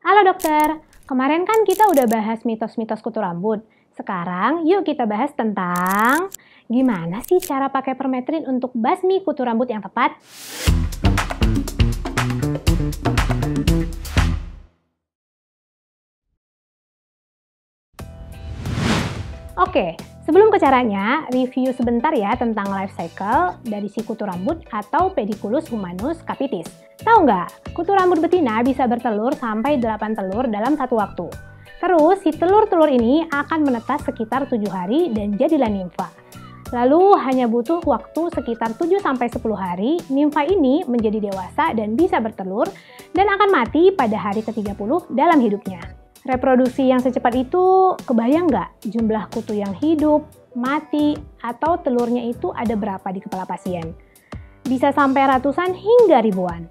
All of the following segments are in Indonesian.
Halo dokter, kemarin kan kita udah bahas mitos-mitos kutu rambut. Sekarang yuk kita bahas tentang gimana sih cara pakai permetrin untuk basmi kutu rambut yang tepat. Oke, sebelum ke caranya, review sebentar ya tentang life cycle dari si kutu rambut atau Pediculus humanus capitis. Tahu nggak, kutu rambut betina bisa bertelur sampai 8 telur dalam satu waktu. Terus, si telur-telur ini akan menetas sekitar 7 hari dan jadilah nimfa. Lalu, hanya butuh waktu sekitar 7-10 hari, nimfa ini menjadi dewasa dan bisa bertelur dan akan mati pada hari ke-30 dalam hidupnya. Reproduksi yang secepat itu, kebayang nggak jumlah kutu yang hidup, mati, atau telurnya itu ada berapa di kepala pasien? Bisa sampai ratusan hingga ribuan.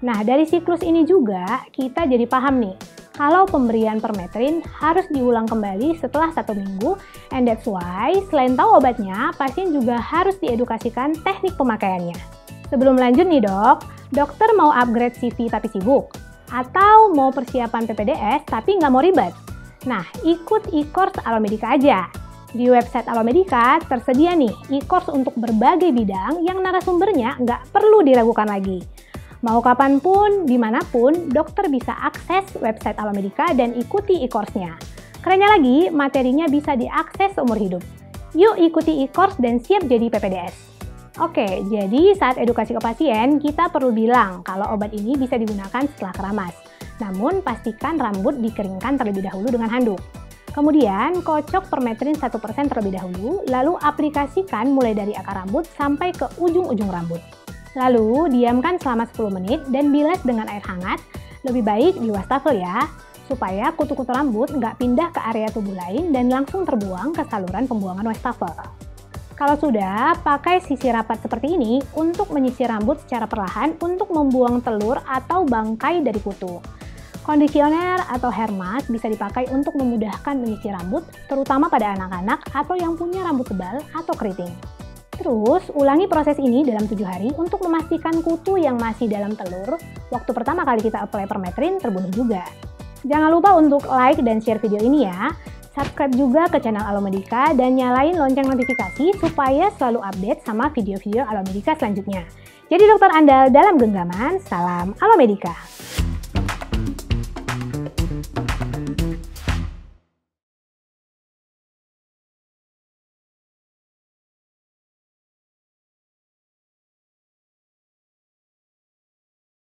Nah, dari siklus ini juga kita jadi paham nih, kalau pemberian permetrin harus diulang kembali setelah 1 minggu, and that's why selain tahu obatnya, pasien juga harus diedukasikan teknik pemakaiannya. Sebelum lanjut nih dok, dokter mau upgrade CV tapi sibuk? Atau mau persiapan PPDS tapi nggak mau ribet? Nah, ikut e-course Alomedica aja. Di website Alomedica tersedia nih e-course untuk berbagai bidang yang narasumbernya nggak perlu diragukan lagi. Mau kapanpun, dimanapun, dokter bisa akses website Alomedica dan ikuti e-course-nya. Kerennya lagi, materinya bisa diakses seumur hidup. Yuk ikuti e-course dan siap jadi PPDS. Oke, jadi saat edukasi ke pasien, kita perlu bilang kalau obat ini bisa digunakan setelah keramas. Namun, pastikan rambut dikeringkan terlebih dahulu dengan handuk. Kemudian, kocok permetrin 1% terlebih dahulu, lalu aplikasikan mulai dari akar rambut sampai ke ujung-ujung rambut. Lalu, diamkan selama 10 menit dan bilas dengan air hangat, lebih baik di wastafel ya, supaya kutu-kutu rambut nggak pindah ke area tubuh lain dan langsung terbuang ke saluran pembuangan wastafel. Kalau sudah, pakai sisir rapat seperti ini untuk menyisir rambut secara perlahan untuk membuang telur atau bangkai dari kutu. Kondisioner atau hair mask bisa dipakai untuk memudahkan menyisir rambut, terutama pada anak-anak atau yang punya rambut tebal atau keriting. Terus, ulangi proses ini dalam 7 hari untuk memastikan kutu yang masih dalam telur, waktu pertama kali kita apply permetrin terbunuh juga. Jangan lupa untuk like dan share video ini ya. Subscribe juga ke channel Alomedica dan nyalain lonceng notifikasi supaya selalu update sama video-video Alomedica selanjutnya. Jadi dokter andal dalam genggaman, salam Alomedica.